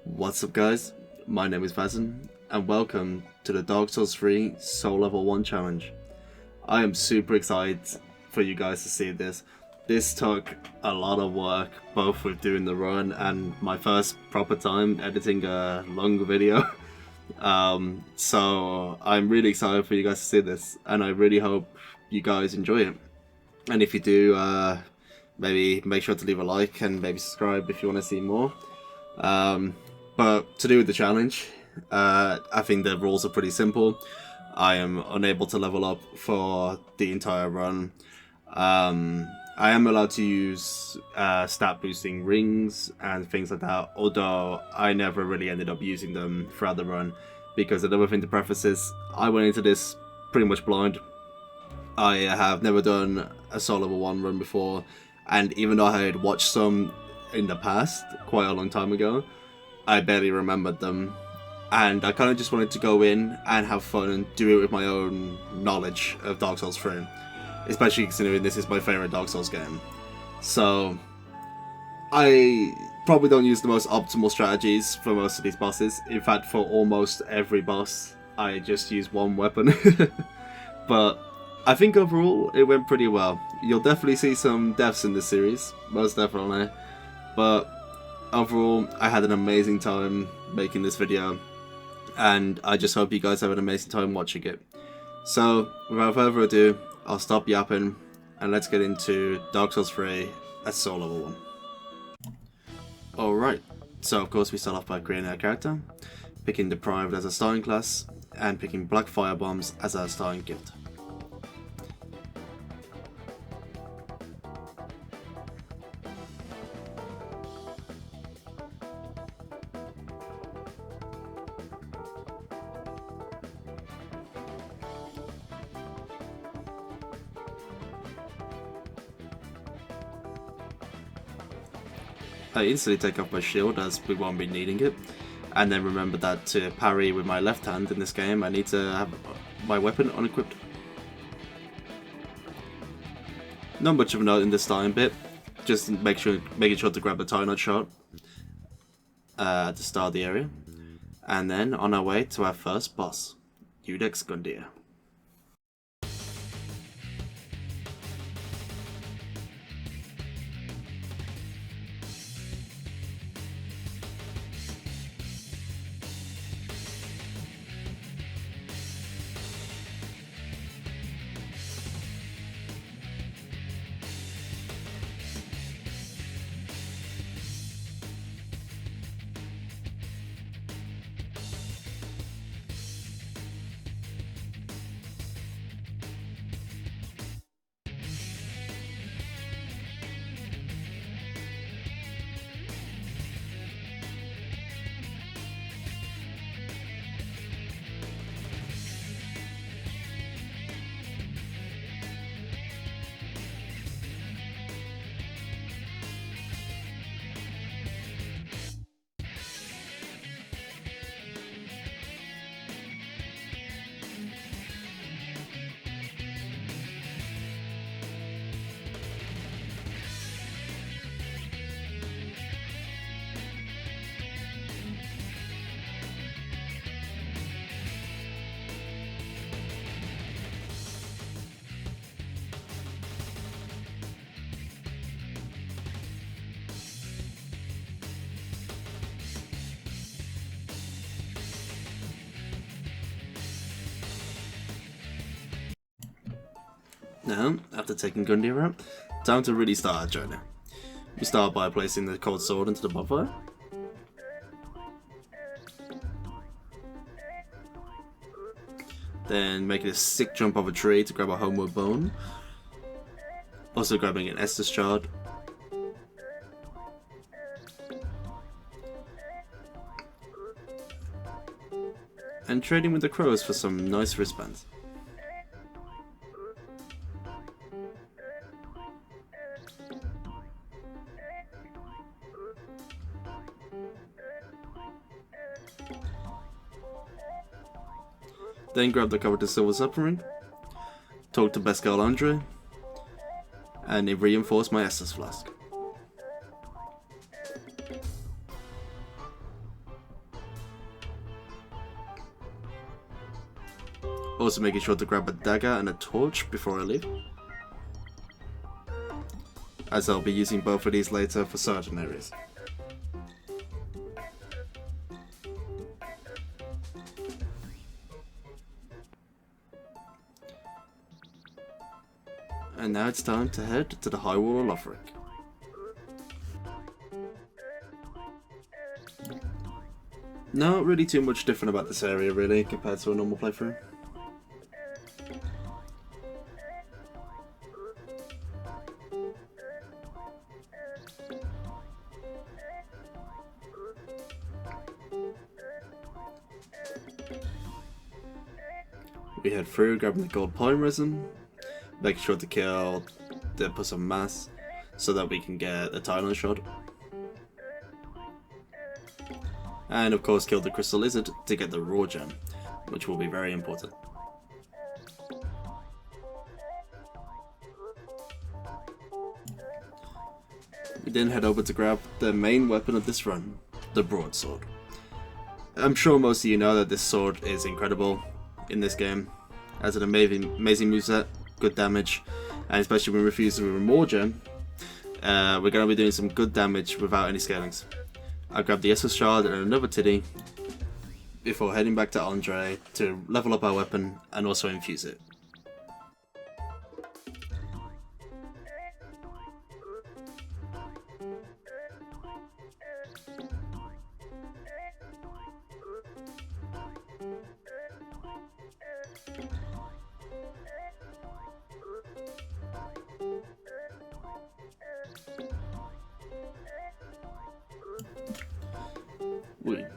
What's up guys, my name is Vazin and welcome to the Dark Souls 3 Soul Level 1 challenge. I am super excited for you guys to see this. This took a lot of work, both with doing the run and my first proper time editing a long video. So I'm really excited for you guys to see this and I really hope you guys enjoy it. And if you do, maybe make sure to leave a like and maybe subscribe if you want to see more. But to do with the challenge, I think the rules are pretty simple. I am unable to level up for the entire run. I am allowed to use stat boosting rings and things like that, although I never really ended up using them throughout the run, because another thing to preface is I went into this pretty much blind. I have never done a Soul Level 1 run before, and even though I had watched some in the past, quite a long time ago, I barely remembered them, and I kind of just wanted to go in and have fun and do it with my own knowledge of Dark Souls 3, especially considering this is my favourite Dark Souls game. So I probably don't use the most optimal strategies for most of these bosses. In fact, for almost every boss I just use one weapon. But I think overall it went pretty well. You'll definitely see some deaths in this series, most definitely, but overall, I had an amazing time making this video, and I just hope you guys have an amazing time watching it. So, without further ado, I'll stop yapping, and let's get into Dark Souls 3 at Soul Level 1. Alright, so of course we start off by creating our character, picking Deprived as a starting class, and picking Black Fire Bombs as our starting gift. I instantly take off my shield as we won't be needing it, and then remember that to parry with my left hand in this game I need to have my weapon unequipped. Not much of a note in this starting bit, just making sure to grab the tie knot shot at the start of the area, and then on our way to our first boss, Udex Gundyr. Now, after taking Gundyr out, time to really start our journey. We start by placing the cold sword into the bonfire. Then making a sick jump off a tree to grab a homeward bone. Also grabbing an Estus shard. And trading with the crows for some nice wristbands. Then grab the coveted silver submarine, talk to best Gael Andre, and reinforce my Estus flask. Also making sure to grab a dagger and a torch before I leave, as I'll be using both of these later for certain areas. And now it's time to head to the High Wall of Lothric. Not really too much different about this area really compared to a normal playthrough. We head through, grabbing the gold pine resin, making sure to kill the Puss of Mass so that we can get a Thailand shot. And of course kill the Crystal Lizard to get the Raw Gem, which will be very important. We then head over to grab the main weapon of this run, the Broadsword. I'm sure most of you know that this sword is incredible in this game. Has an amazing moveset, good damage, and especially when refusing with a Raw Gem, we're going to be doing some good damage without any scalings. I grabbed the SS Shard and another Tiddy before heading back to Andre to level up our weapon and also infuse it.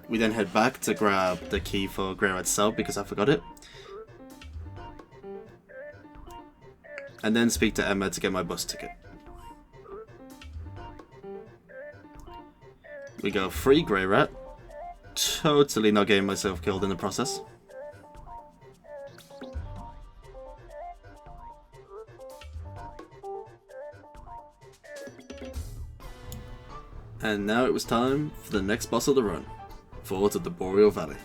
We then head back to grab the key for Greyrat's cell because I forgot it. And then speak to Emma to get my bus ticket. We go free Greyrat, totally not getting myself killed in the process. And now it was time for the next boss of the run, Vordt of the Boreal Valley.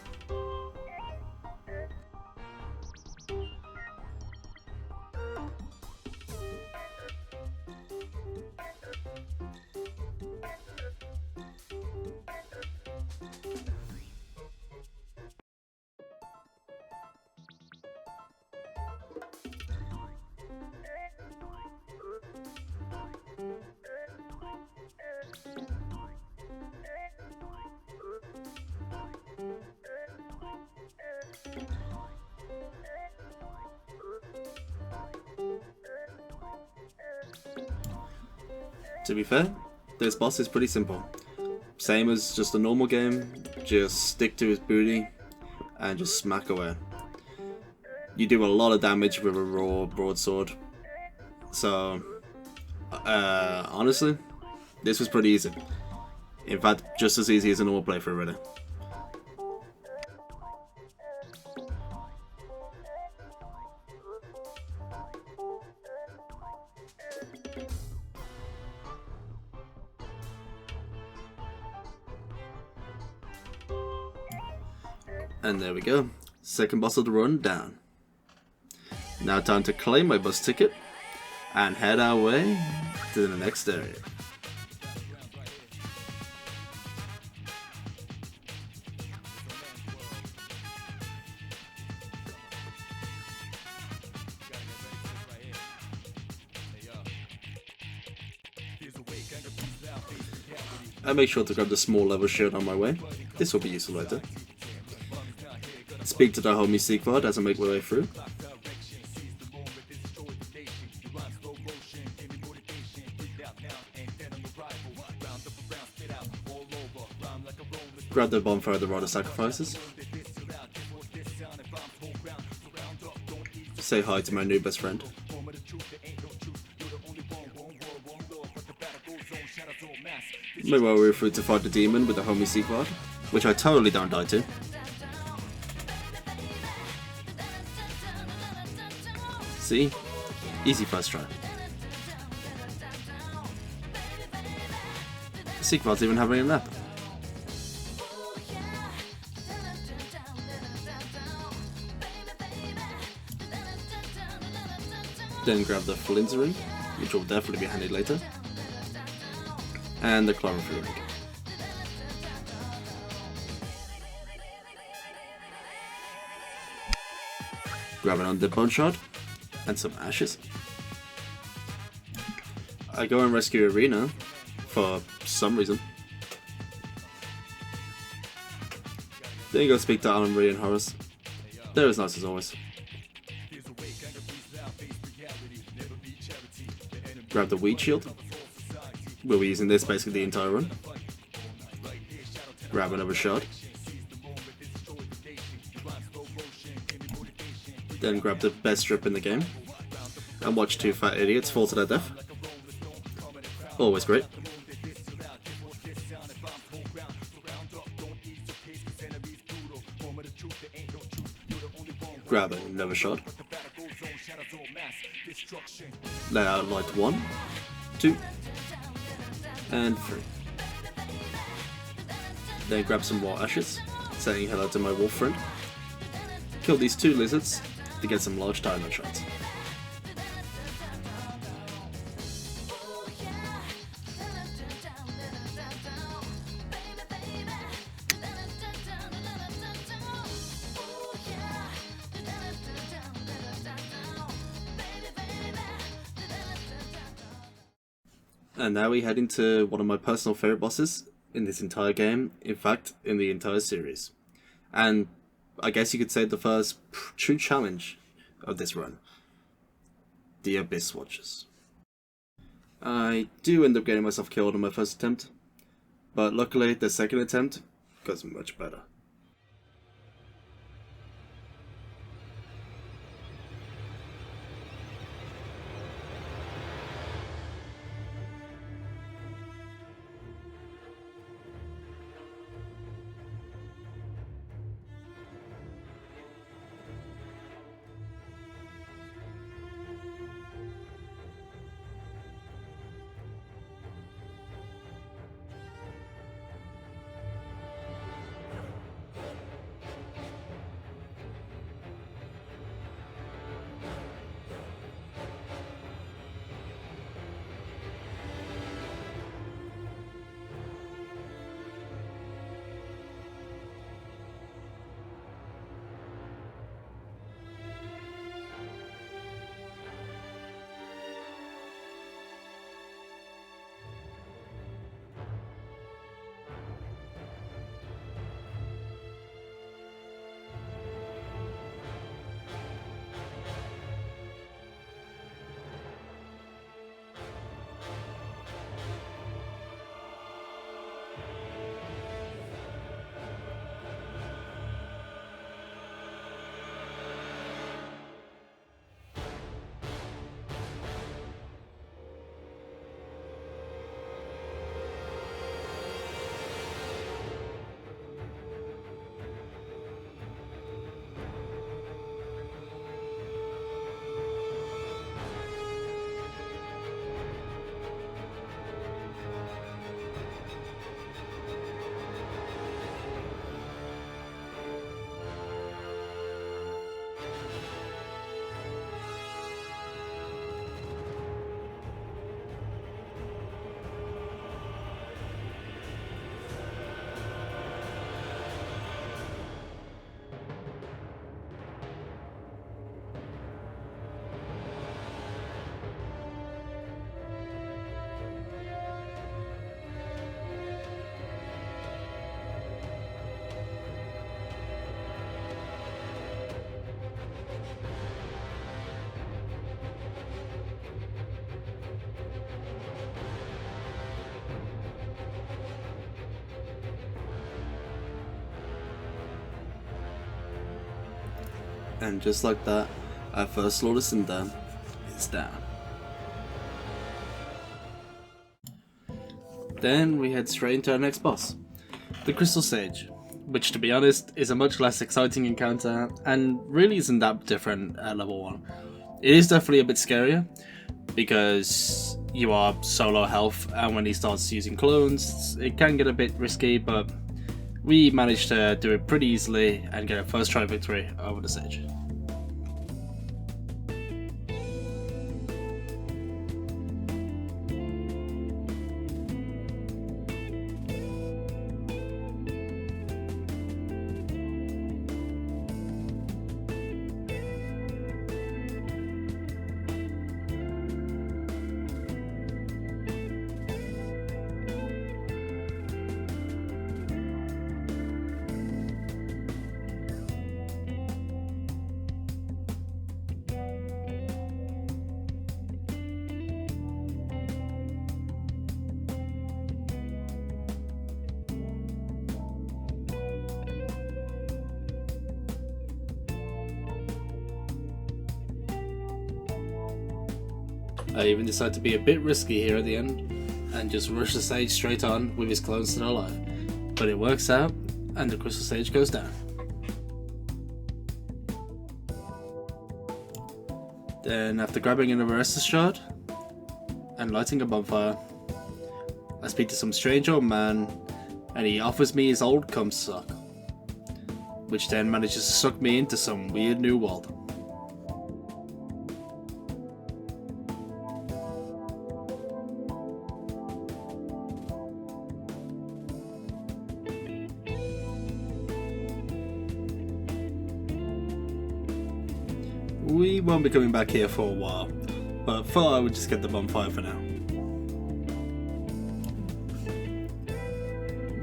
To be fair, this boss is pretty simple. Same as just a normal game, just stick to his booty and just smack away. You do a lot of damage with a raw broadsword. So, honestly, this was pretty easy. In fact, just as easy as a normal playthrough really. And there we go, second boss of the run down. Now time to claim my bus ticket and head our way to the next area. I make sure to grab the small level shield on my way, this will be useful later. Speak to the homie Vordt as I make my way through. Grab the bonfire of the Rod of Sacrifices. Say hi to my new best friend. Make my way through to fight the demon with the homie Vordt, which I totally don't die to. See? Easy first try. Vordt's even having a nap. Then grab the Flints ring, which will definitely be handy later, and the Chlorophyll ring. Grab an Undead Bone Shard and some ashes. I go and rescue Arena for some reason. Then you go speak to Alan, Marie and Horace. They're as nice as always. Grab the Weed Shield. We'll be using this basically the entire run. Grab another shard. Then grab the best strip in the game. And watch two fat idiots fall to their death. Always great. Grab another shard. Lay out light 1, 2, and 3. Then grab some more ashes, saying hello to my wolf friend. Kill these 2 lizards to get some large diamond shards. And now we head into one of my personal favourite bosses in this entire game, in fact, in the entire series. And I guess you could say the first true challenge of this run. The Abyss Watchers. I do end up getting myself killed on my first attempt, but luckily the second attempt goes much better. And just like that, our first Lord of Cinder is down. Then we head straight into our next boss, the Crystal Sage, which to be honest is a much less exciting encounter and really isn't that different at level 1. It is definitely a bit scarier because you are so low health, and when he starts using clones it can get a bit risky, but we managed to do it pretty easily and get a first try victory over the Sage. I even decide to be a bit risky here at the end and just rush the stage straight on with his clones still alive. But it works out and the crystal stage goes down. Then after grabbing another Estus shard and lighting a bonfire, I speak to some strange old man and he offers me his old cum suck, which then manages to suck me into some weird new world. We won't be coming back here for a while, but thought I would just get the bonfire for now.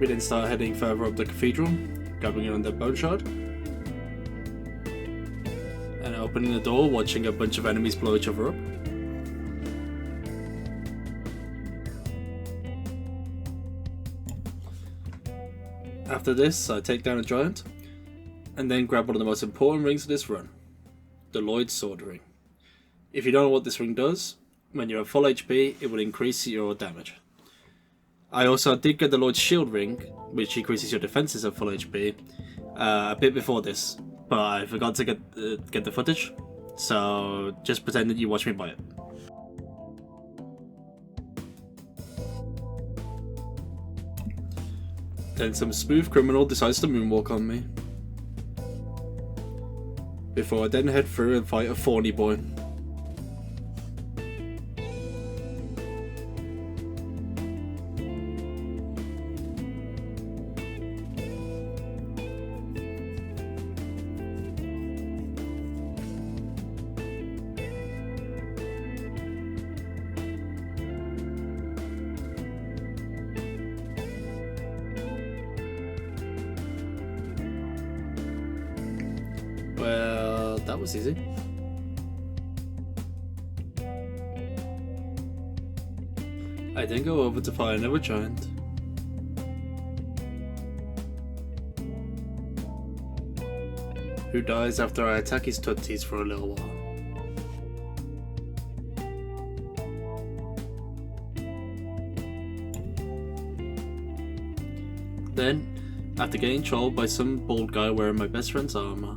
We then start heading further up the cathedral, grabbing an undead bone shard, and opening the door, watching a bunch of enemies blow each other up. After this, I take down a giant, and then grab one of the most important rings of this run, the Lloyd's Sword Ring. If you don't know what this ring does, when you're at full HP, it will increase your damage. I also did get the Lloyd's Shield Ring, which increases your defenses at full HP, a bit before this, but I forgot to get the footage, so just pretend that you watch me buy it. Then some smooth criminal decides to moonwalk on me, before I then head through and fight a thorny boy. Well, that was easy. I then go over to fight another giant. Who dies after I attack his tutties for a little while. Then, after getting trolled by some bald guy wearing my best friend's armor,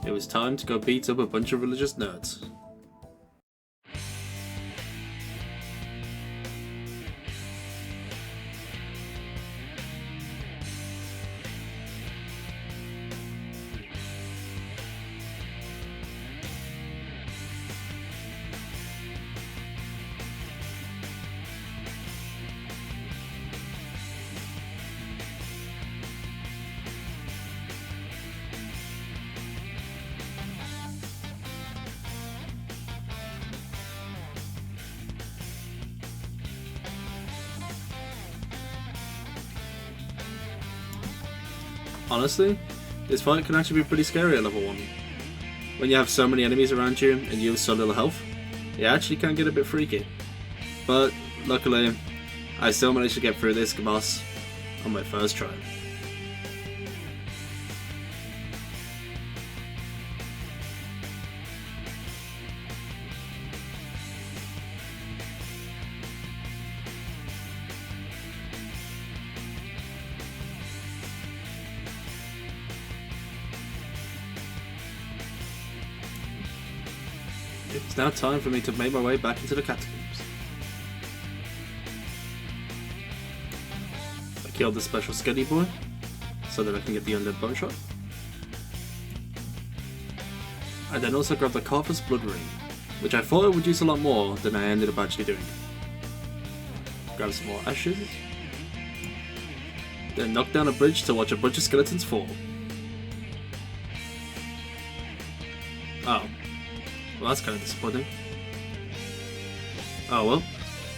it was time to go beat up a bunch of religious nerds. Honestly, this fight can actually be pretty scary at level 1. When you have so many enemies around you and you have so little health, it actually can get a bit freaky. But luckily, I still managed to get through this boss on my first try. It's now time for me to make my way back into the Catacombs. I killed the special Sketty boy, so that I can get the undead bone shot. I then also grabbed the Carver's Blood Ring, which I thought I would use a lot more than I ended up actually doing. Grab some more ashes. Then knock down a bridge to watch a bunch of skeletons fall. Oh. Well, that's kind of disappointing. Oh well,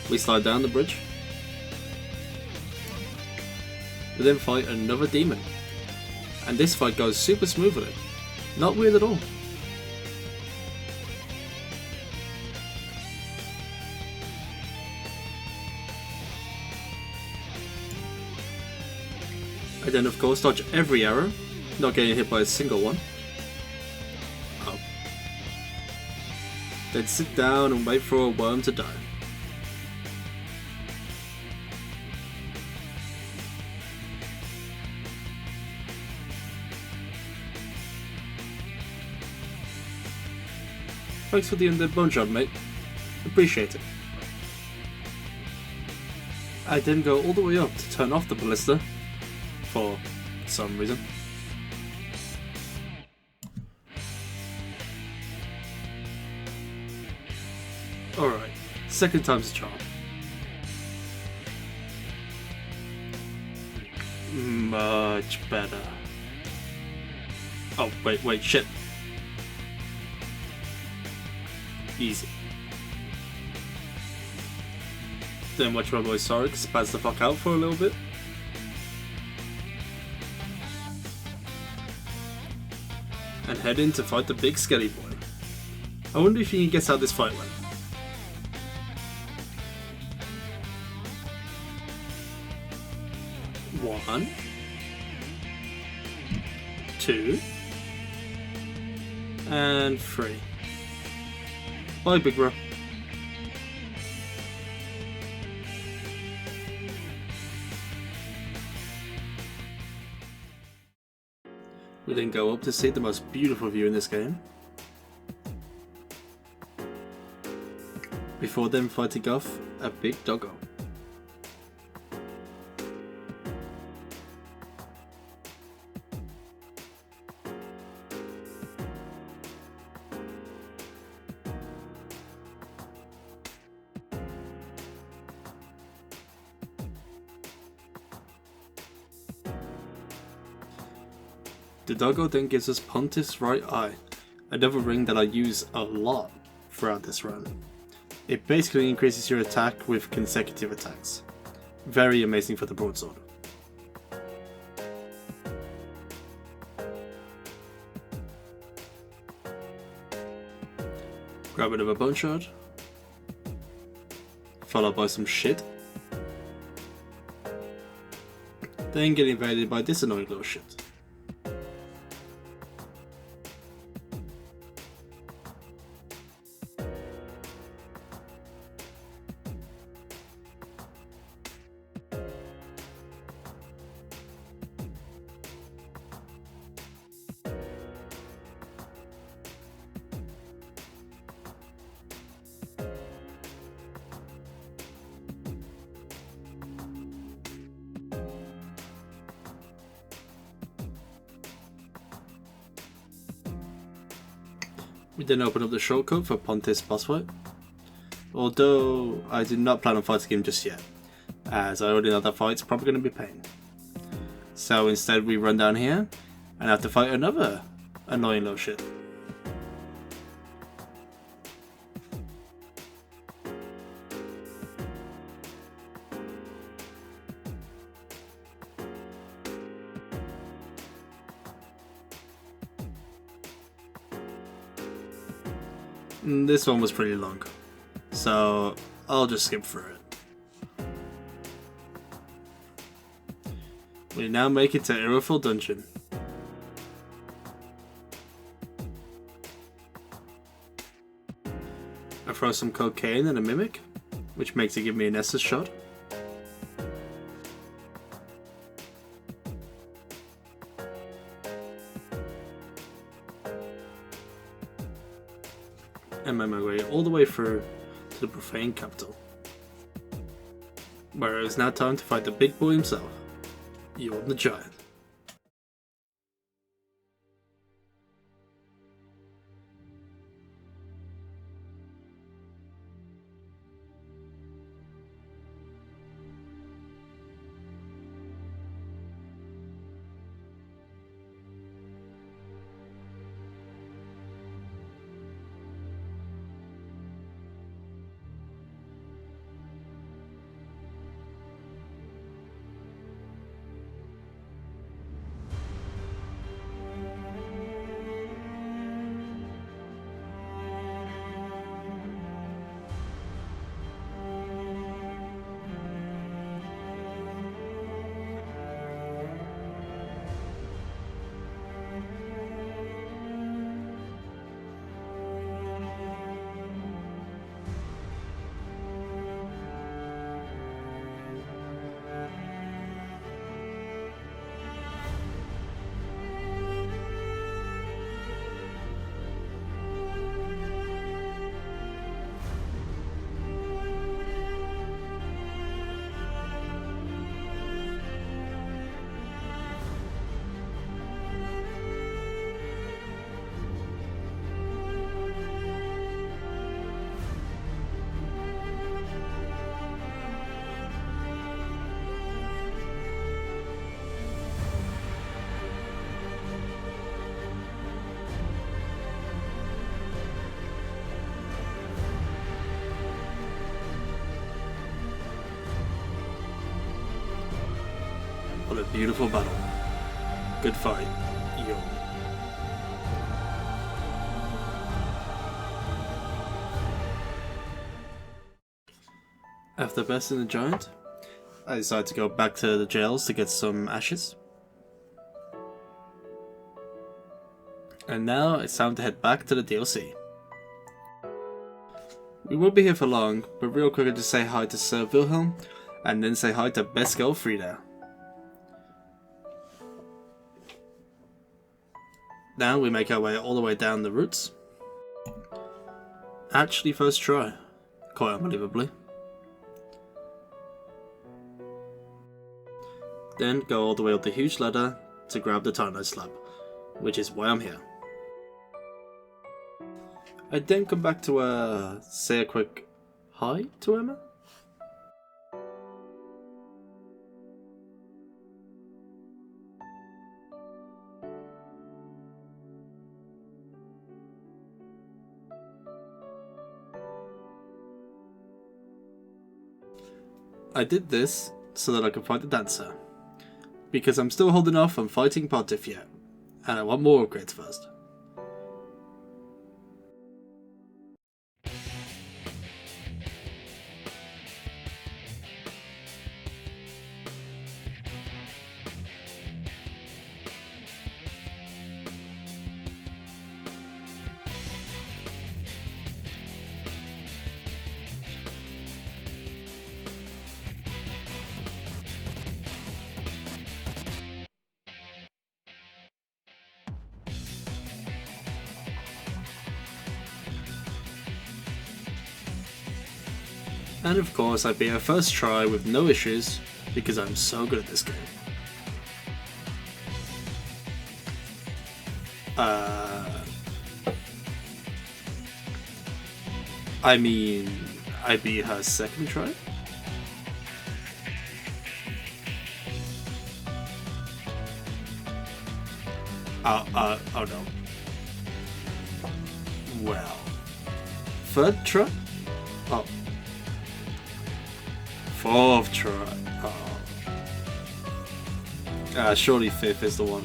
we slide down the bridge. We then fight another demon. And this fight goes super smoothly. Not weird at all. I then of course dodge every arrow, not getting hit by a single one. Oh. Then sit down and wait for a worm to die. Thanks for the undead bone shot, mate. Appreciate it. I then go all the way up to turn off the ballista, for some reason. Alright, second time's a charm. Much better. Oh, wait, shit. Easy. Then watch my boy Sorek spaz the fuck out for a little bit. And head in to fight the big skelly boy. I wonder if you can guess how this fight went. One, two, and three. Bye, big bro. We then go up to see the most beautiful view in this game, before then fighting off a big doggo. The doggo then gives us Pontiff's right eye, another ring that I use a lot throughout this run. It basically increases your attack with consecutive attacks. Very amazing for the broadsword. Grab another bone shard, followed by some shit, then get invaded by this annoying little shit. We then open up the shortcut for Pontiff's boss fight, although I did not plan on fighting him just yet, as I already know that fight's probably going to be pain. So instead we run down here and have to fight another annoying little shit. This one was pretty long, so I'll just skip through it. We now make it to Irophil Dungeon. I throw some cocaine and a mimic, which makes it give me an Estus shot. And make my way all the way through to the Profaned Capital, where it is now time to fight the big boy himself, Jorn the Giant. beautiful battle. Good fight, Yorn. After besting the giant, I decided to go back to the jails to get some ashes. And now it's time to head back to the DLC. We won't be here for long, but real quick I just say hi to Sir Wilhelm, and then say hi to best girl Friede. Now we make our way all the way down the routes. Actually first try, quite unbelievably. Then go all the way up the huge ladder to grab the Tarno slab, which is why I'm here. I then come back to say a quick hi to Emma. I did this so that I could fight the dancer, because I'm still holding off on fighting Pontiff yet, and I want more upgrades first. And of course I beat her first try with no issues, because I'm so good at this game. I mean, I beat her second try? Oh no. Well, third try? Oh. Fourth try. Oh. Surely fifth is the one.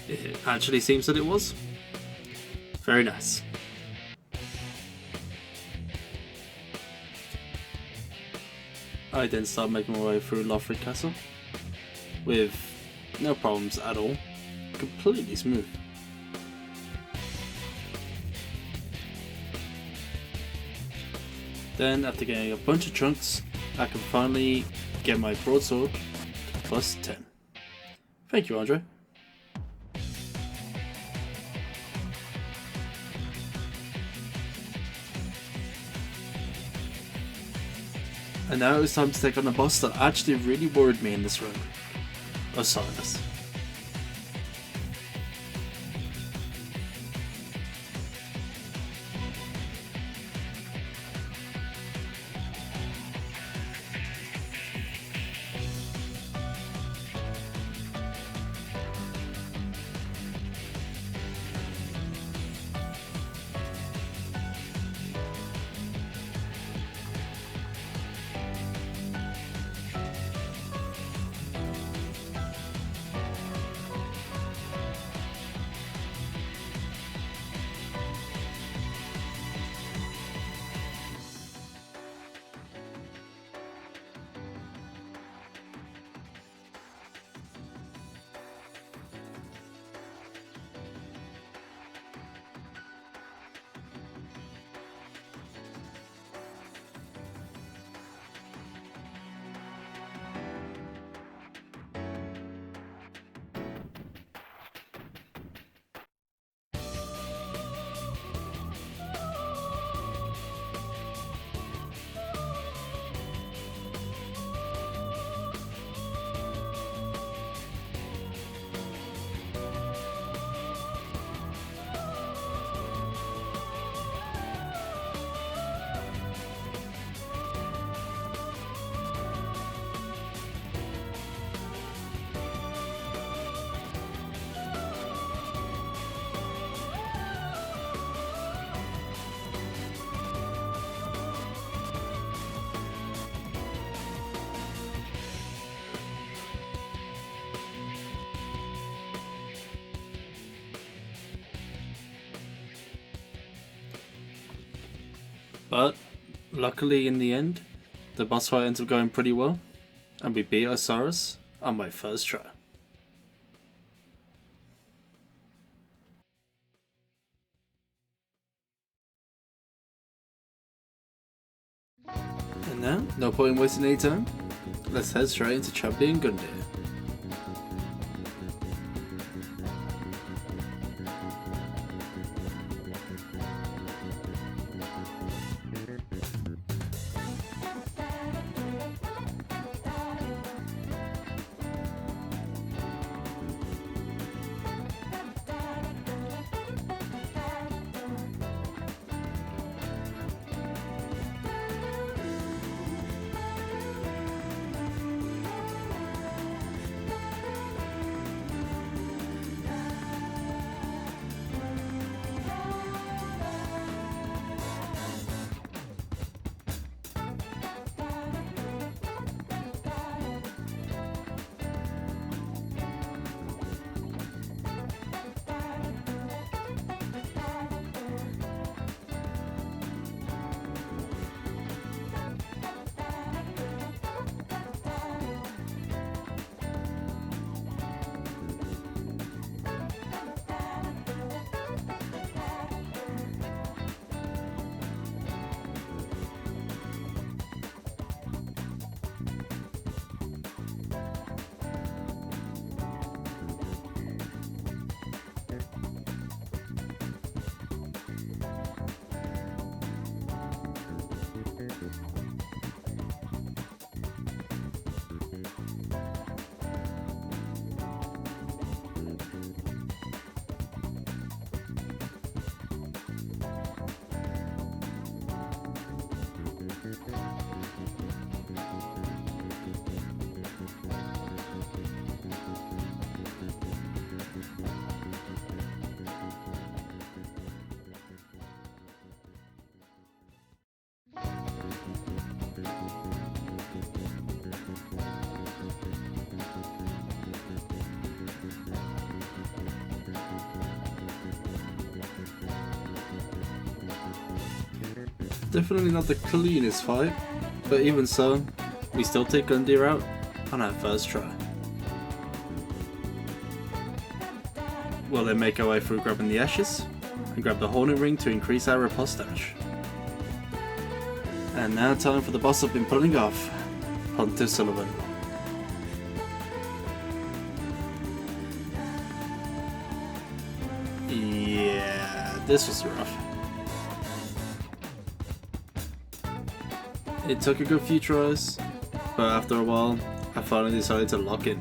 It actually seems that it was. Very nice. I then start making my way through Lothric Castle with no problems at all. Completely smooth. Then, after getting a bunch of chunks, I can finally get my broadsword to plus 10. Thank you, Andre. And now it's time to take on a boss that actually really worried me in this run. Oceiros. But luckily in the end, the boss fight ends up going pretty well, and we beat Oceiros on my first try. And now, no point in wasting any time, let's head straight into Champion Gundyr. Definitely not the cleanest fight, but even so, we still take Gundyr out on our first try. We'll then make our way through grabbing the ashes, and grab the Hornet Ring to increase our riposte damage. And now time for the boss I've been putting off, Pontiff Sullivan. Yeah, this was rough. It took a good few tries, but after a while, I finally decided to lock in.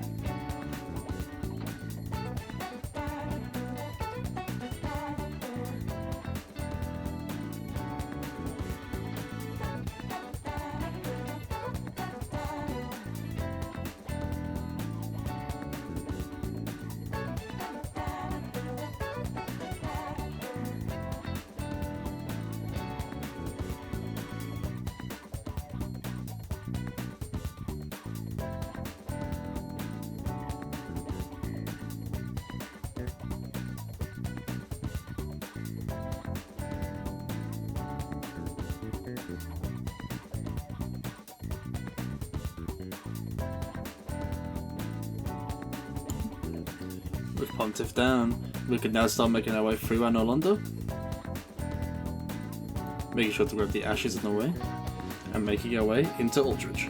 With Pontiff down, we can now start making our way through our Orlando. Making sure to grab the ashes in the way, and making our way into Aldrich.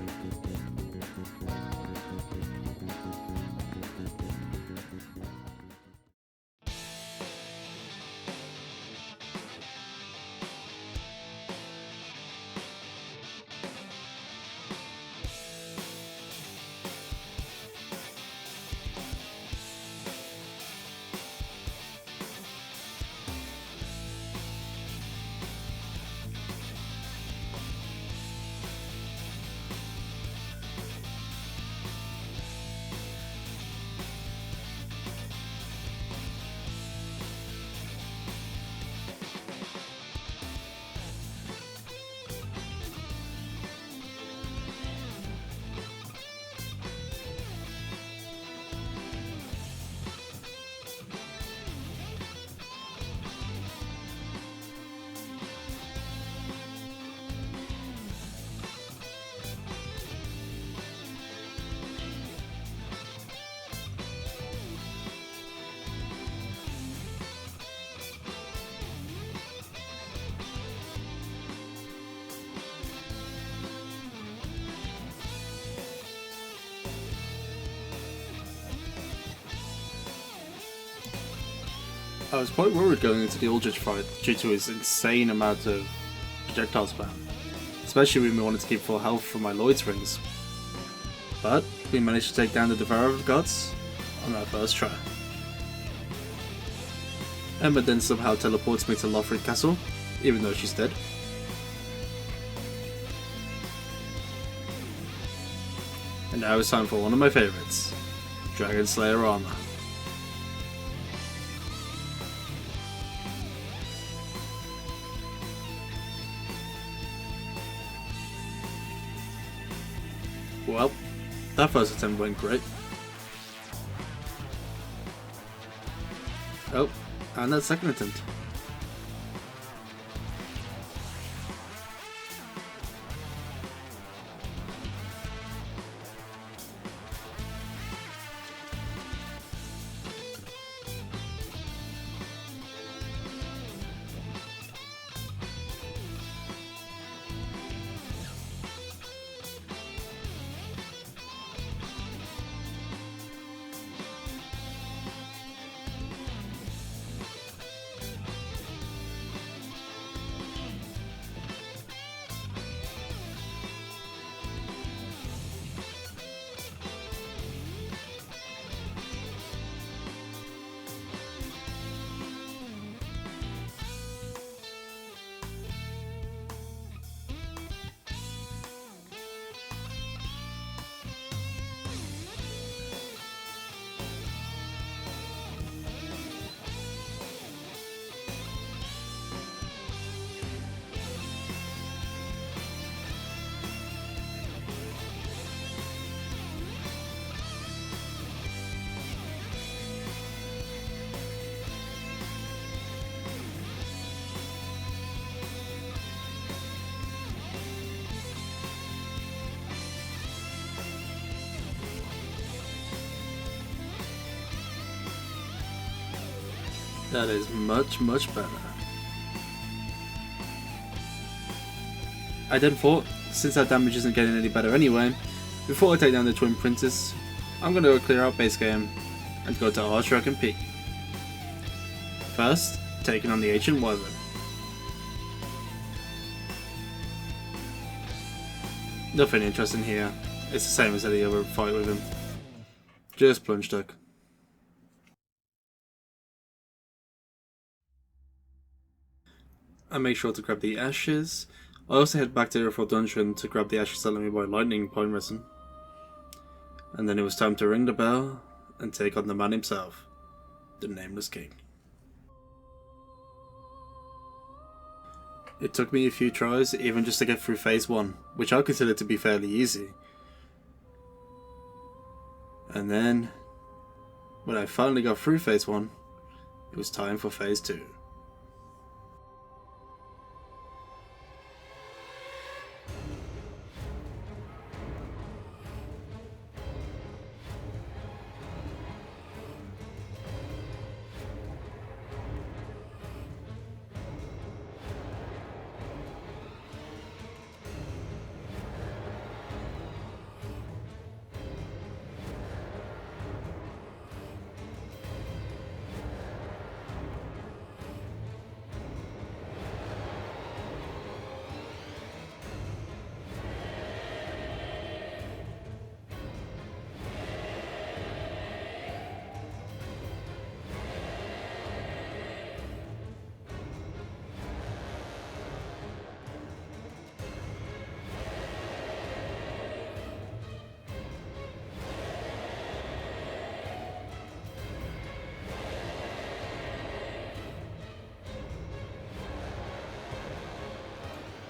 I was quite worried going into the Aldrich fight due to his insane amount of projectile spam, especially when we wanted to keep full health from my Lloyd's rings. But we managed to take down the Devourer of the Gods on our first try. Emma then somehow teleports me to Lothric Castle, even though she's dead. And now it's time for one of my favourites, Dragon Slayer armor. Well, that first attempt went great. Oh, and that second attempt. That is much, much better. I then thought, since that damage isn't getting any better anyway, before I take down the Twin Princes, I'm gonna go clear out base game and go to Archer and Peak. First, taking on the Ancient Wyvern. Nothing interesting here, it's the same as any other fight with him. Just plunge duck. I make sure to grab the ashes. I also head back to the Airfall dungeon to grab the ashes sent me by Lightning Point Resin. And then it was time to ring the bell and take on the man himself, the Nameless King. It took me a few tries even just to get through phase 1, which I consider to be fairly easy. And then, when I finally got through phase 1, it was time for phase 2.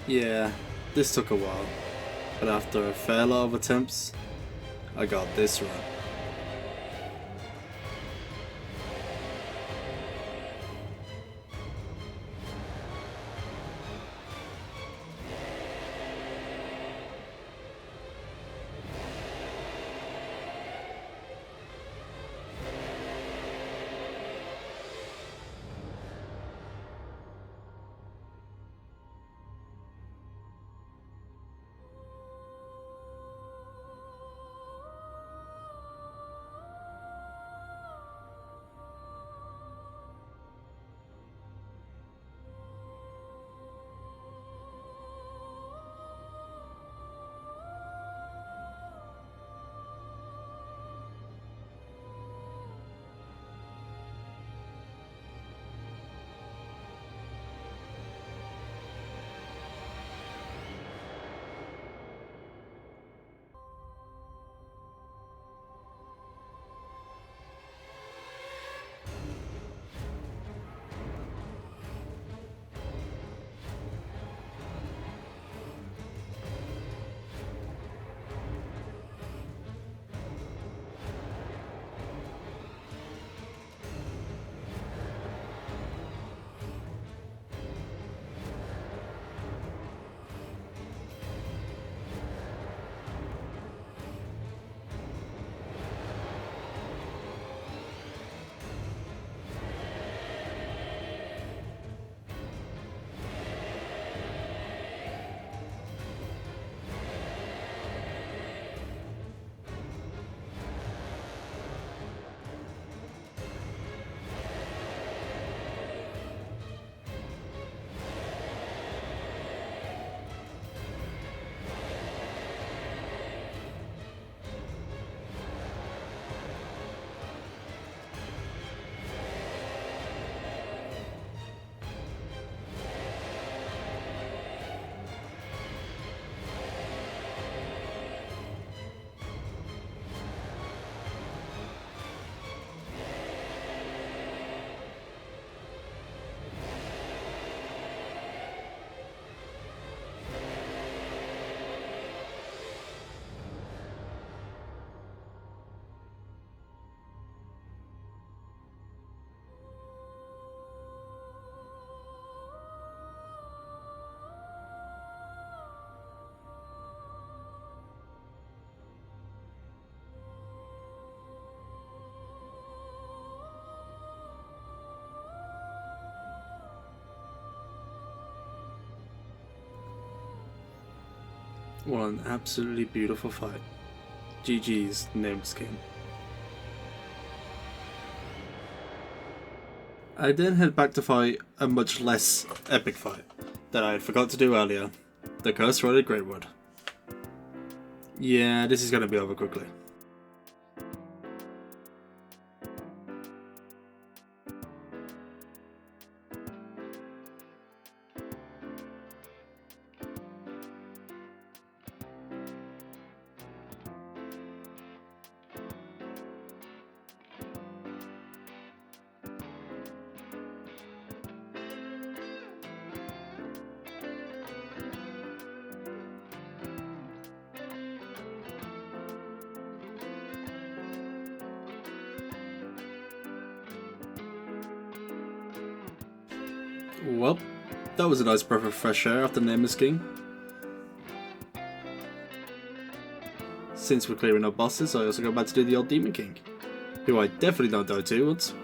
Yeah, this took a while, but after a fair lot of attempts, I got this run. What an absolutely beautiful fight. GG's, Nameless King. I then head back to fight a much less epic fight that I forgot to do earlier. The Curse-Throated Greatwood. Yeah, this is going to be over quickly. Well, that was a nice breath of fresh air after Nameless King. Since we're clearing up bosses, I also go back to do the old Demon King, who I definitely don't die to once.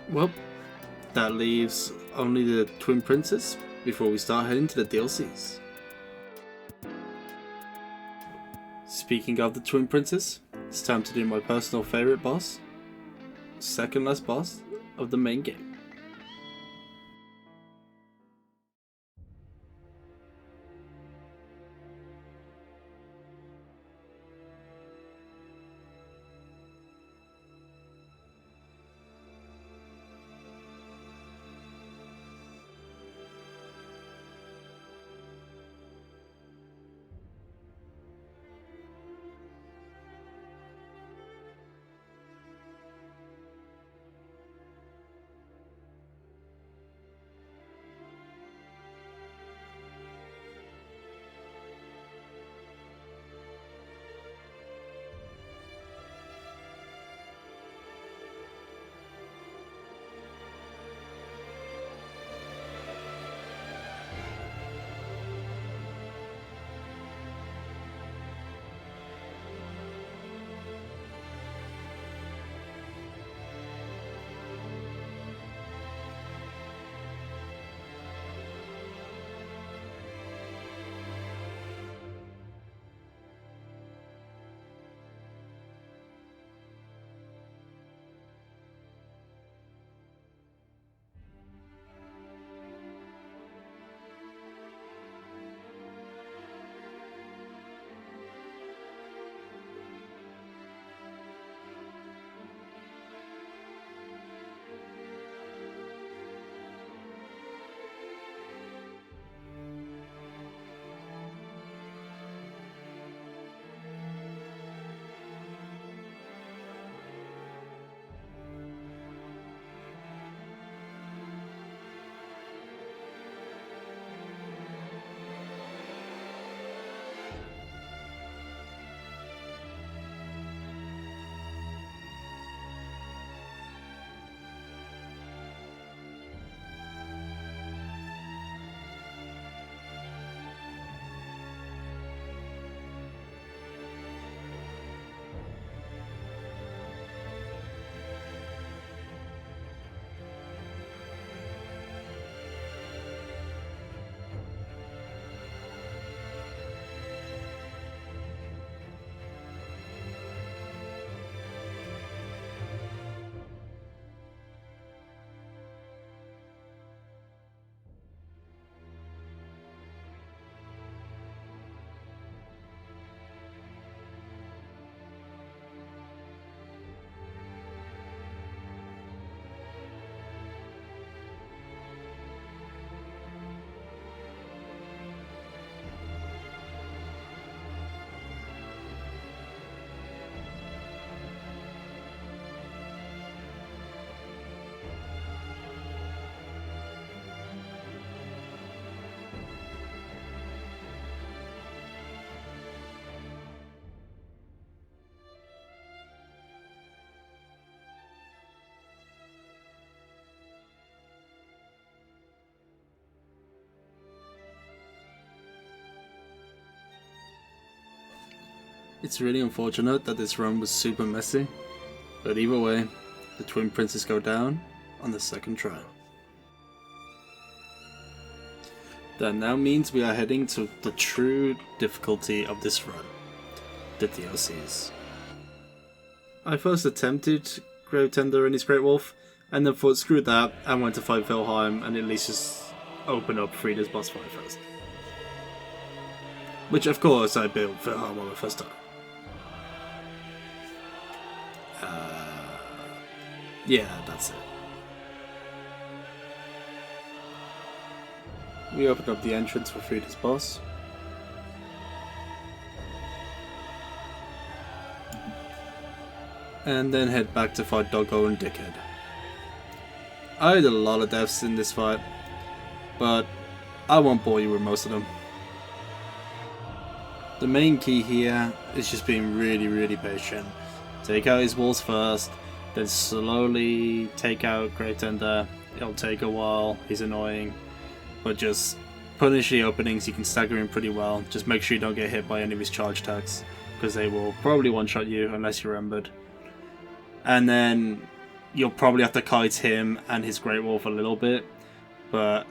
Well, that leaves only the Twin Princes before we start heading to the DLCs. Speaking of the Twin Princes, it's time to do my personal favourite boss, second last boss of the main game. It's really unfortunate that this run was super messy, but either way, the Twin Princes go down on the second try. That now means we are heading to the true difficulty of this run, the DLCs. I first attempted Gravetender and his Great Wolf, and then thought screw that, and went to fight Vilheim and at least just open up Friede's boss fight first. Which of course I built Vilheim on the first time. Yeah, that's it. We open up the entrance for Friede's boss. And then head back to fight Doggo and Dickhead. I had a lot of deaths in this fight, but I won't bore you with most of them. The main key here is just being really patient. Take out his walls first, then slowly take out Gravetender. It'll take a while, he's annoying, but just punish the openings. You can stagger him pretty well. Just make sure you don't get hit by any of his charge attacks, because they will probably one-shot you unless you're embedded. And then you'll probably have to kite him and his Great Wolf a little bit, but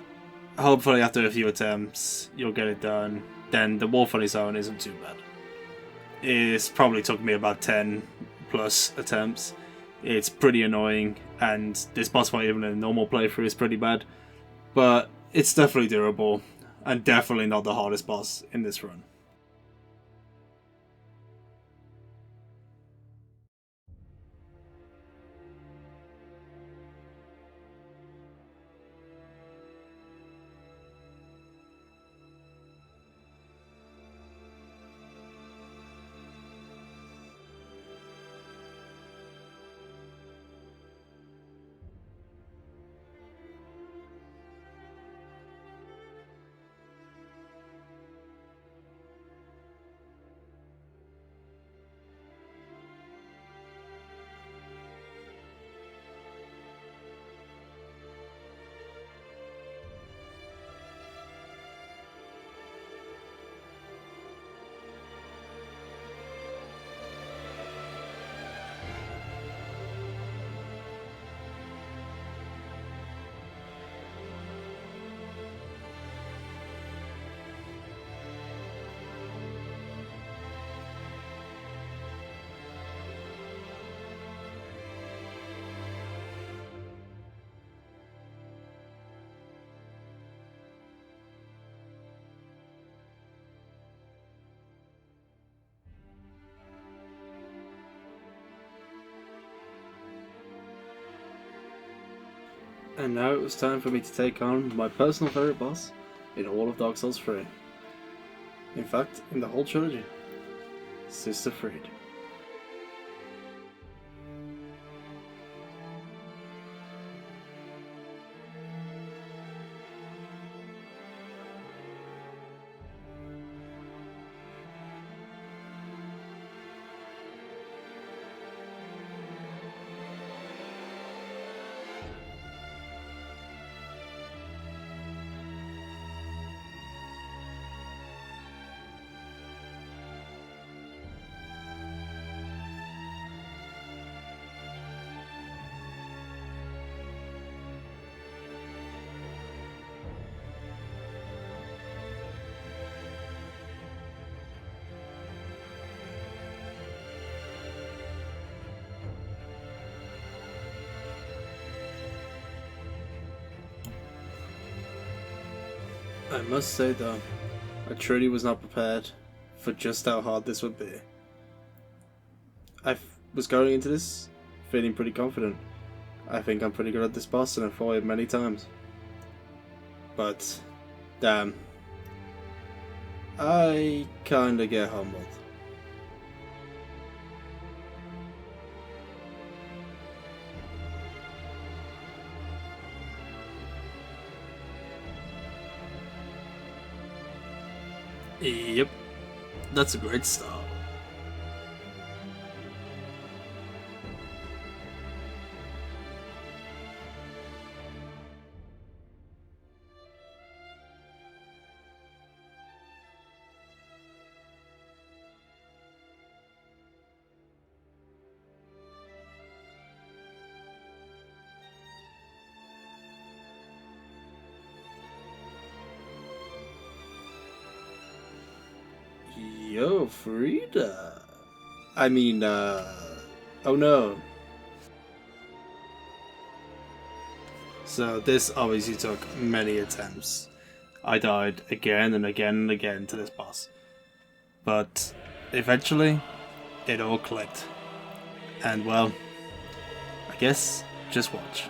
hopefully after a few attempts you'll get it done. Then the Wolf on his own isn't too bad. It's probably took me about 10 plus attempts. It's pretty annoying, and this boss fight even in a normal playthrough is pretty bad, but it's definitely doable, and definitely not the hardest boss in this run. And now it was time for me to take on my personal favourite boss in all of Dark Souls 3. In fact, in the whole trilogy. Sister Friede. I must say though, I truly was not prepared for just how hard this would be. I was going into this feeling pretty confident. I think I'm pretty good at this boss and I've fought it many times. But, damn. I kinda get humbled. Yep, that's a great start. Yo, Friede. I mean, oh no. So this obviously took many attempts. I died again and again and again to this boss. But eventually, it all clicked. And well, I guess just watch.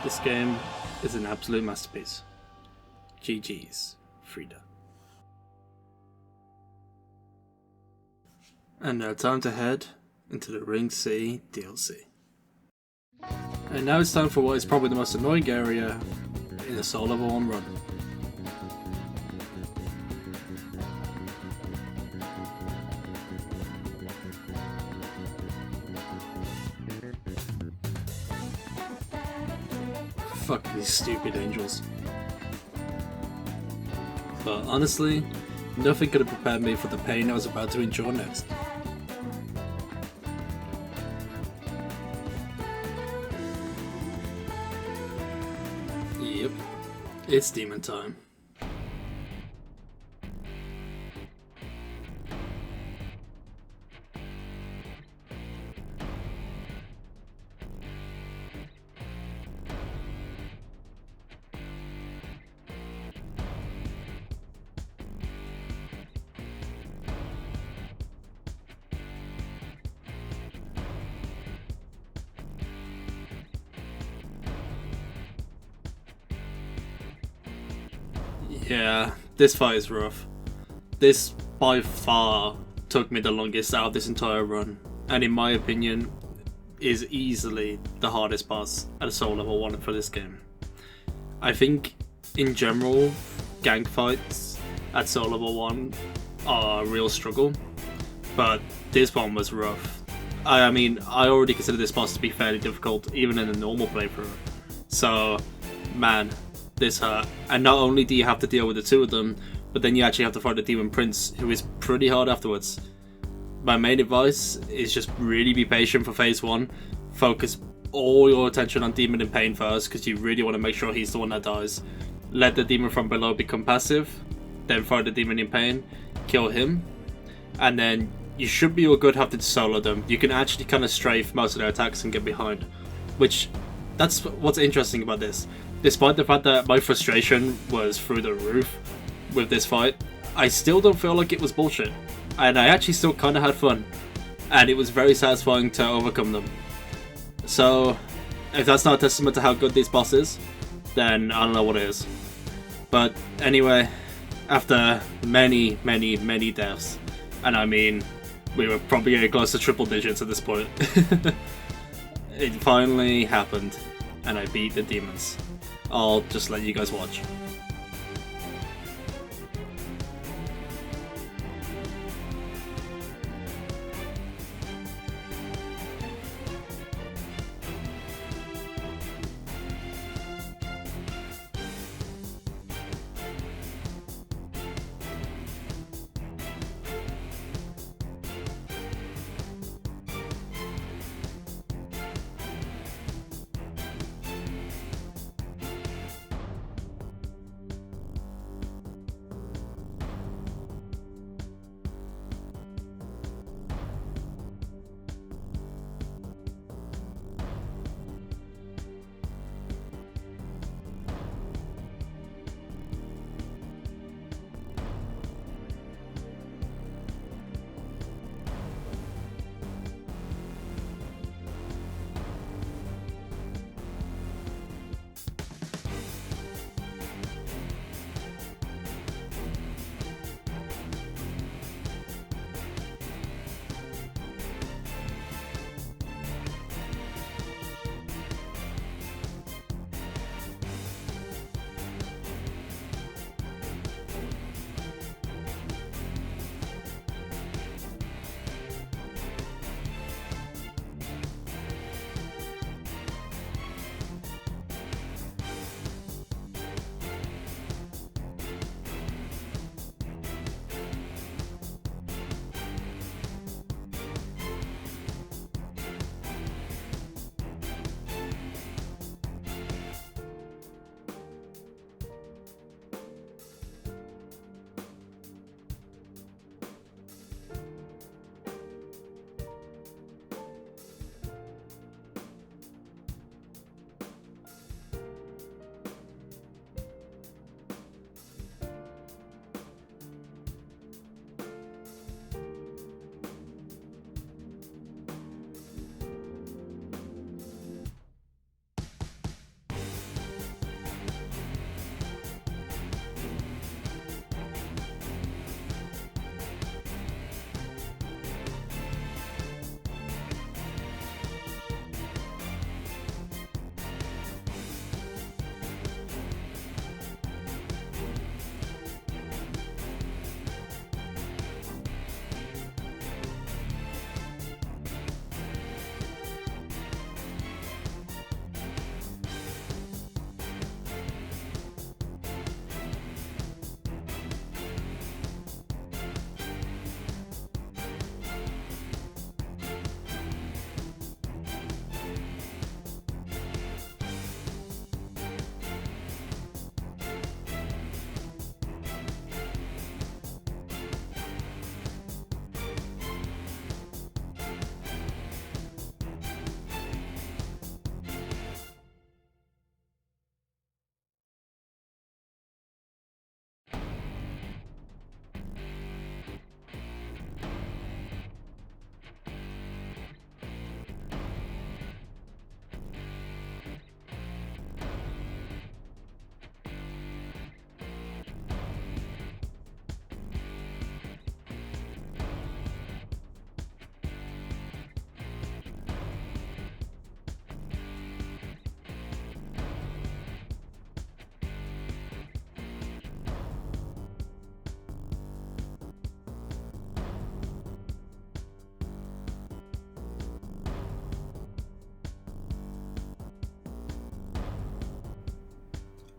This game is an absolute masterpiece. GG's, Friede. And now time to head into the Ring City DLC. And now it's time for what is probably the most annoying area in a Soul Level 1 run. Fuck these stupid angels. But honestly, nothing could have prepared me for the pain I was about to endure next. Yep, it's demon time. Yeah, this fight is rough. This by far took me the longest out of this entire run, and in my opinion is easily the hardest boss at a Soul Level 1 for this game. I think in general gank fights at Soul Level 1 are a real struggle, but this one was rough. I mean, I already consider this boss to be fairly difficult even in a normal playthrough, so man, this hurt. And not only do you have to deal with the two of them, but then you actually have to fight the Demon Prince, who is pretty hard afterwards. My main advice is just really be patient for phase 1. Focus all your attention on Demon in Pain first, because you really want to make sure he's the one that dies. Let the demon from below become passive, then fight the Demon in Pain, kill him, and then you should be all good having to solo them. You can actually kind of strafe most of their attacks and get behind, which that's what's interesting about this. Despite the fact that my frustration was through the roof with this fight, I still don't feel like it was bullshit. And I actually still kind of had fun. And it was very satisfying to overcome them. So, if that's not a testament to how good this boss is, then I don't know what is. But anyway, after many deaths, and I mean, we were probably getting close to triple digits at this point, it finally happened, and I beat the demons. I'll just let you guys watch.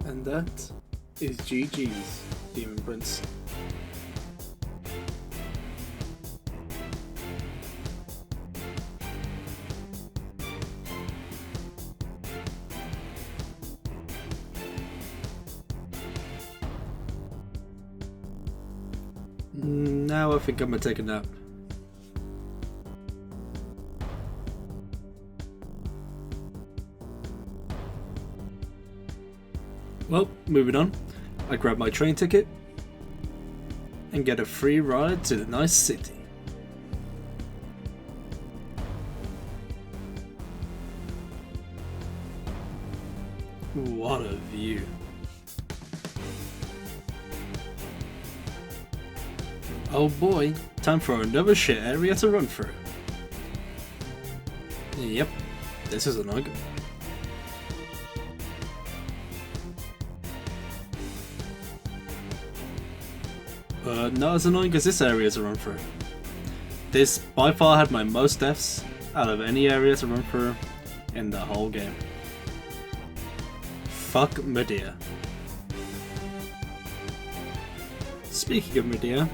And that is GG's, Demon Prince. Now I think I'm gonna take a nap. Well, moving on. I grab my train ticket and get a free ride to the nice city. What a view. Oh boy, time for another shit area to run through. Yep, this is annoying. Not as annoying as this area to run through. This by far had my most deaths out of any area to run through in the whole game. Fuck Medea. Speaking of Medea,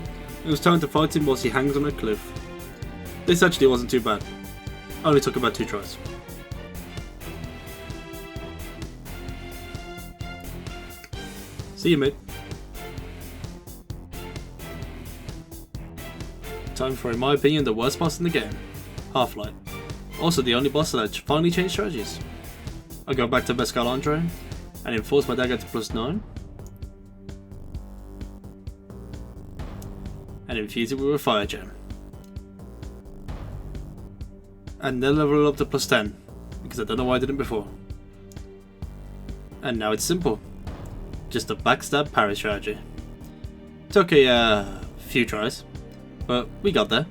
it was time to fight him whilst he hangs on a cliff. This actually wasn't too bad. Only took about 2 tries. See you, mate. Time for, in my opinion, the worst boss in the game, Half-Light. Also the only boss that finally changed strategies. I go back to Gael and enforce my dagger to +9. And infuse it with a fire gem. And then level it up to +10, because I don't know why I didn't before. And now it's simple. Just a backstab parry strategy. Took a few tries, but we got there.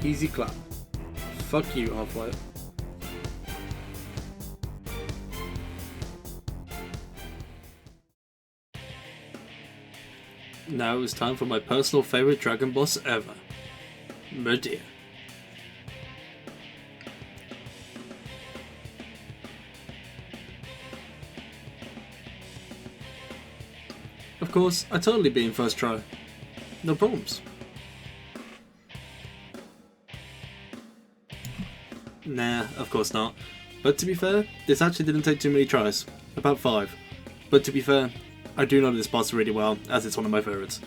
Easy clap. Fuck you, Half-Life. Now it's time for my personal favourite dragon boss ever, Medea. Of course, I totally beat him first try. No problems. Nah, of course not. But to be fair, this actually didn't take too many tries. About 5. But to be fair, I do know this boss really well, as it's one of my favourites.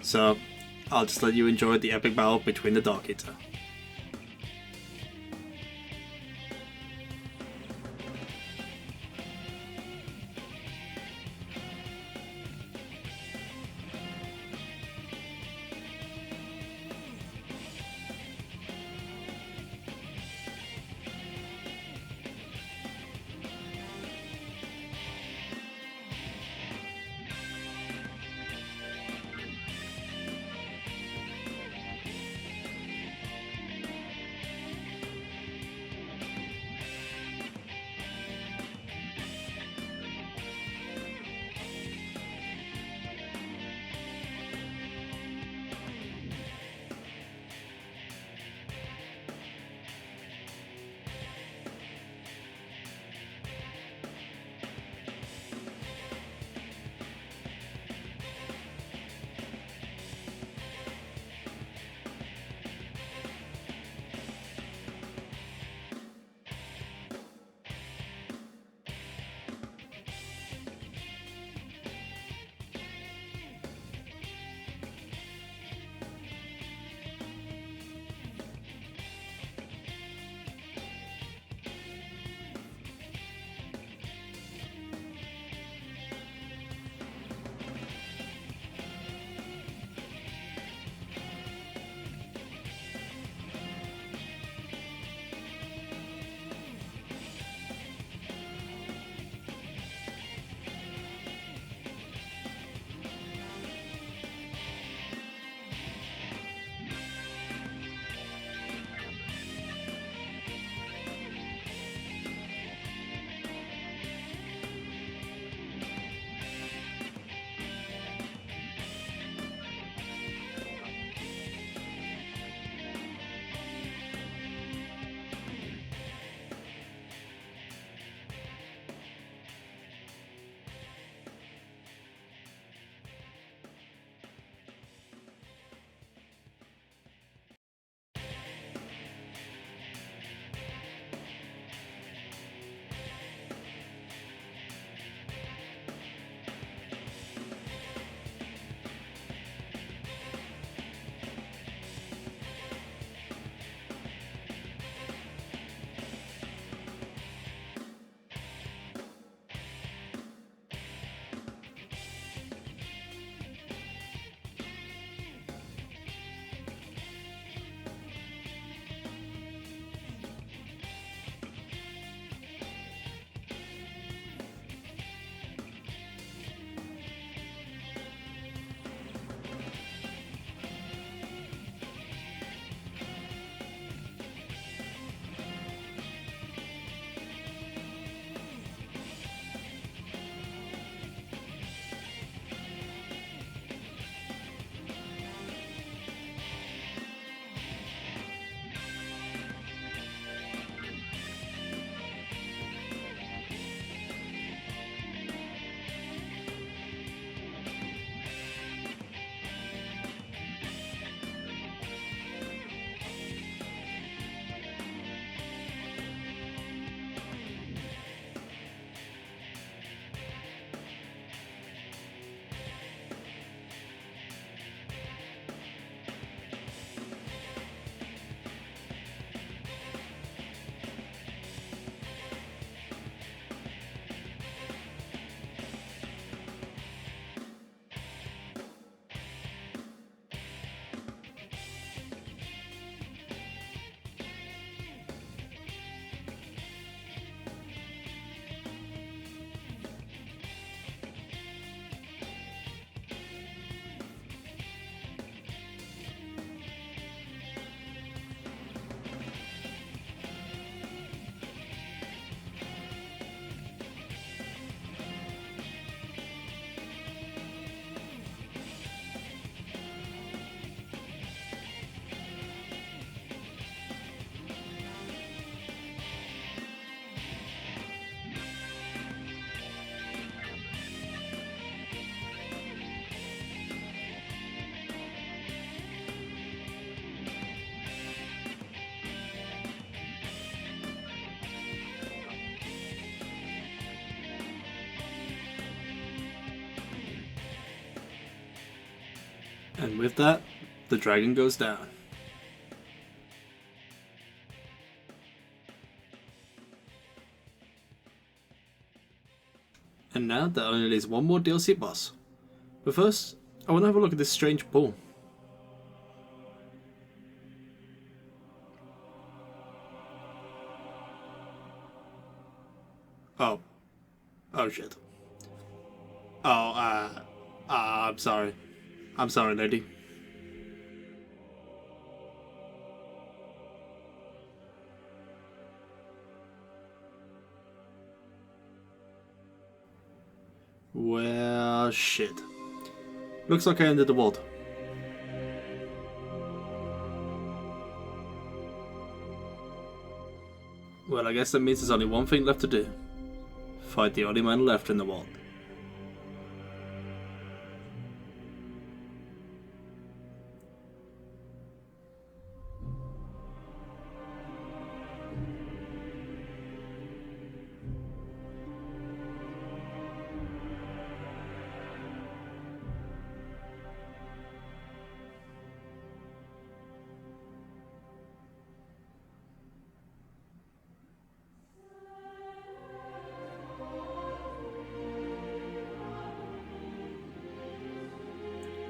So, I'll just let you enjoy the epic battle between the Dark Eater. And with that, The dragon goes down. And now there only leaves one more DLC boss. But first, I want to have a look at this strange pool. Oh. Oh shit. Oh, I'm sorry. I'm sorry, lady. Well, shit. Looks like I ended the vault. Well, I guess that means there's only one thing left to do. Fight the only man left in the vault.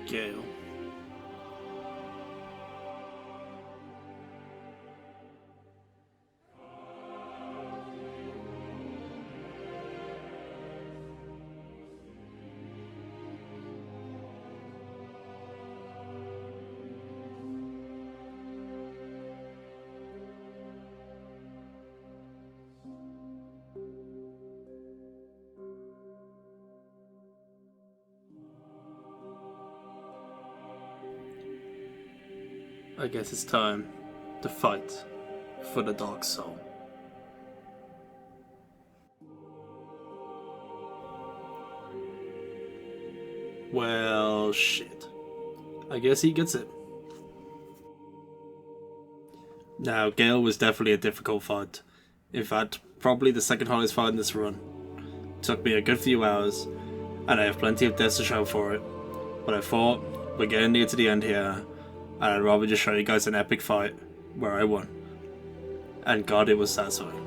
Gael. I guess it's time to fight for the Dark Soul. Well, shit. I guess he gets it. Now, Gael was definitely a difficult fight. In fact, probably the second hardest fight in this run. Took me a good few hours, and I have plenty of deaths to show for it. But I thought, we're getting near to the end here, and I'd rather just show you guys an epic fight where I won. And God, it was satisfying.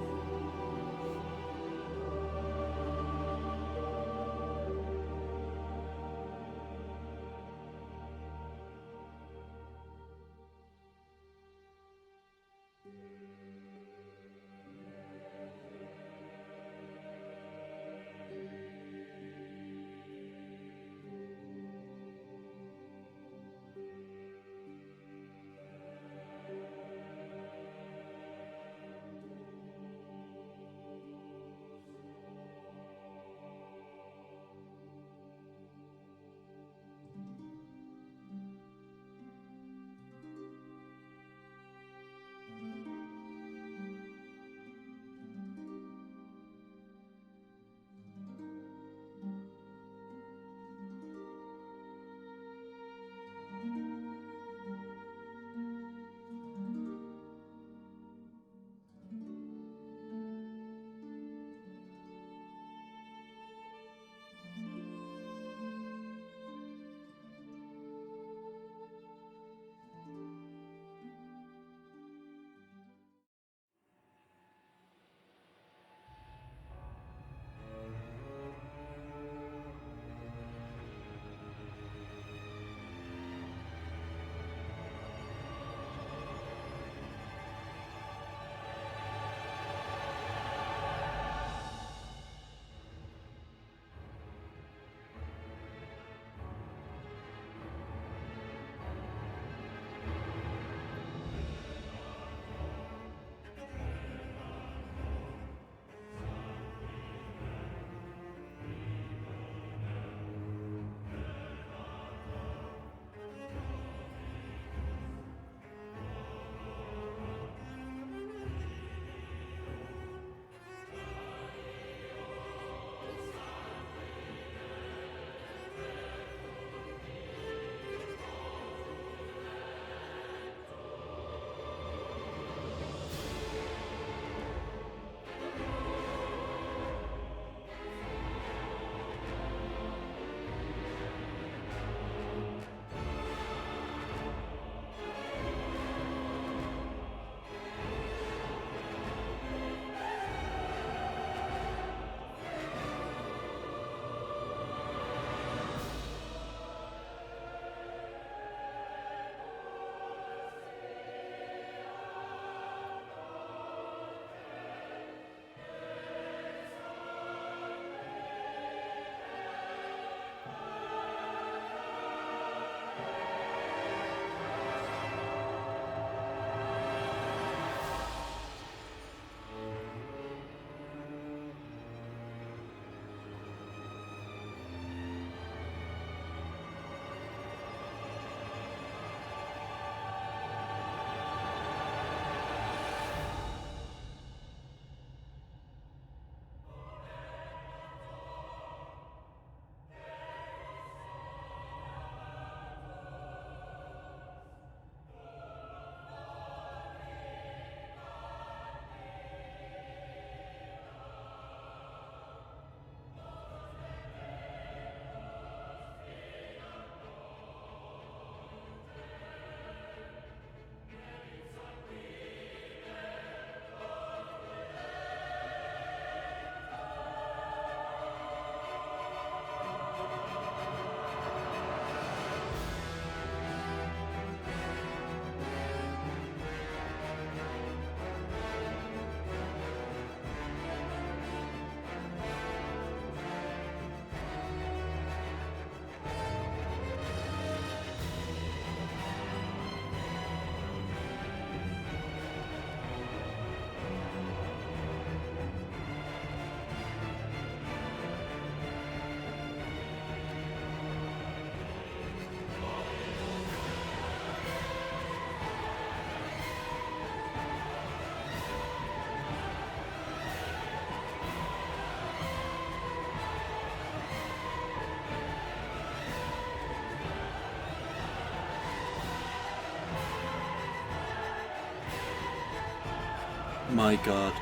My god,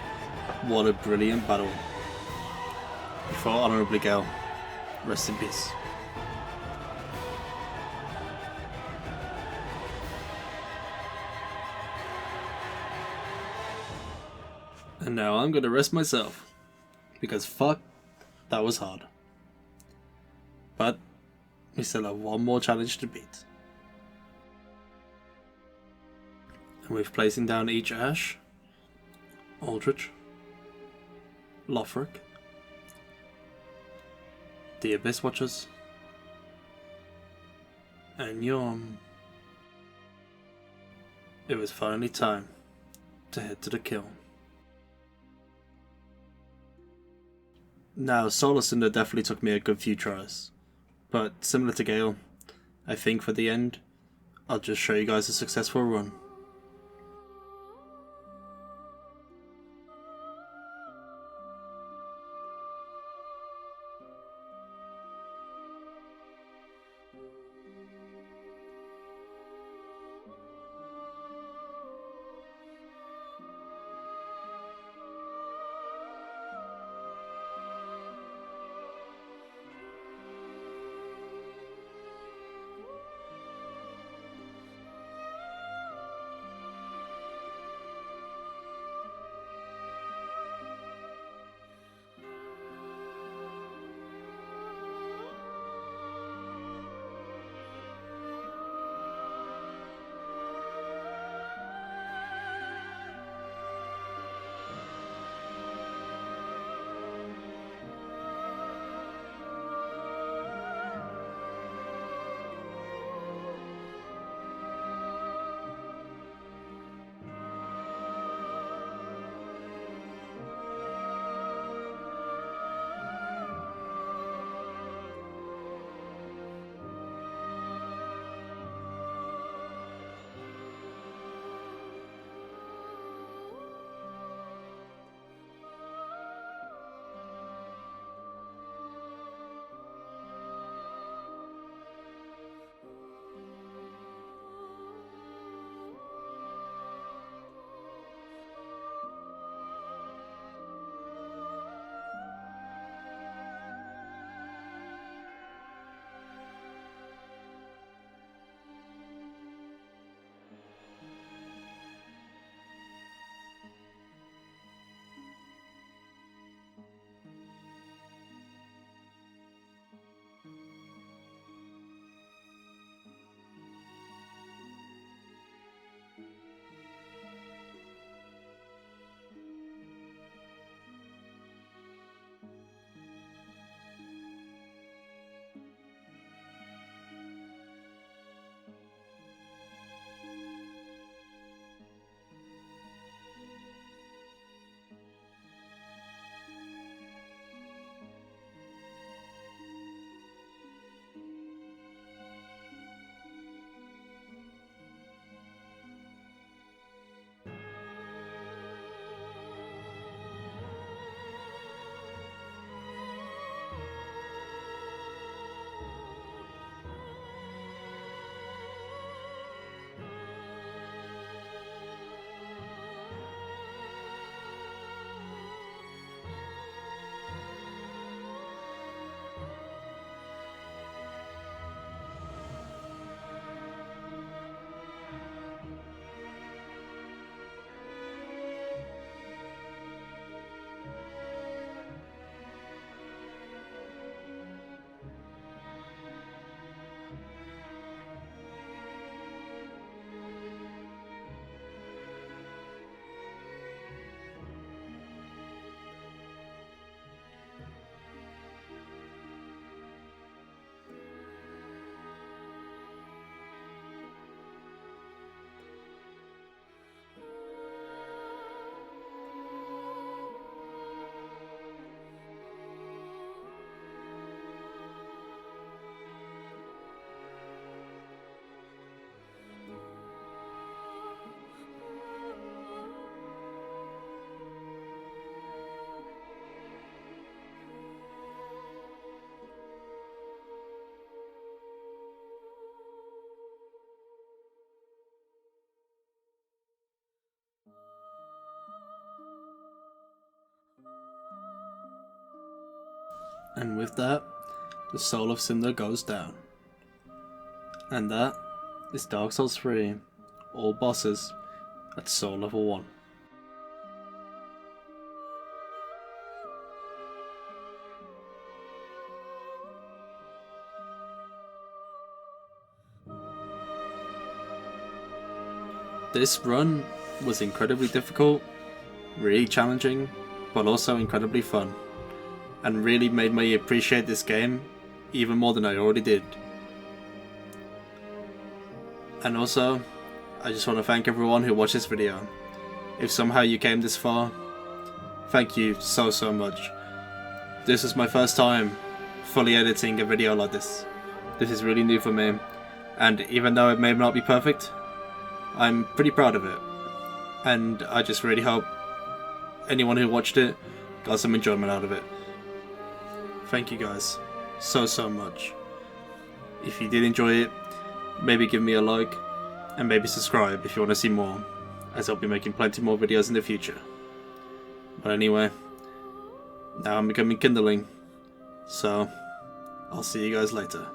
what a brilliant battle. You fought honourably, Gael. Rest in peace. And now I'm gonna rest myself. Because fuck, that was hard. But we still have one more challenge to beat. And with placing down each Ash, Aldrich, Lothric, the Abyss Watchers, and Yorm, it was finally time to head to the kiln. Now, Solar Cinder definitely took me a good few tries, but similar to Gael, I think for the end, I'll just show you guys a successful run. And with that, the soul of Cinder goes down. And that is Dark Souls 3, all bosses at soul level 1. This run was incredibly difficult, really challenging, but also incredibly fun, and really made me appreciate this game even more than I already did. And also, I just want to thank everyone who watched this video. If somehow you came this far, thank you so much. This is my first time fully editing a video like this. This is really new for me, and even though it may not be perfect, I'm pretty proud of it, and I just really hope anyone who watched it got some enjoyment out of it. Thank you guys so much. If you did enjoy it, maybe give me a like, and maybe subscribe if you want to see more, as I'll be making plenty more videos in the future. But anyway, now I'm becoming kindling, so I'll see you guys later.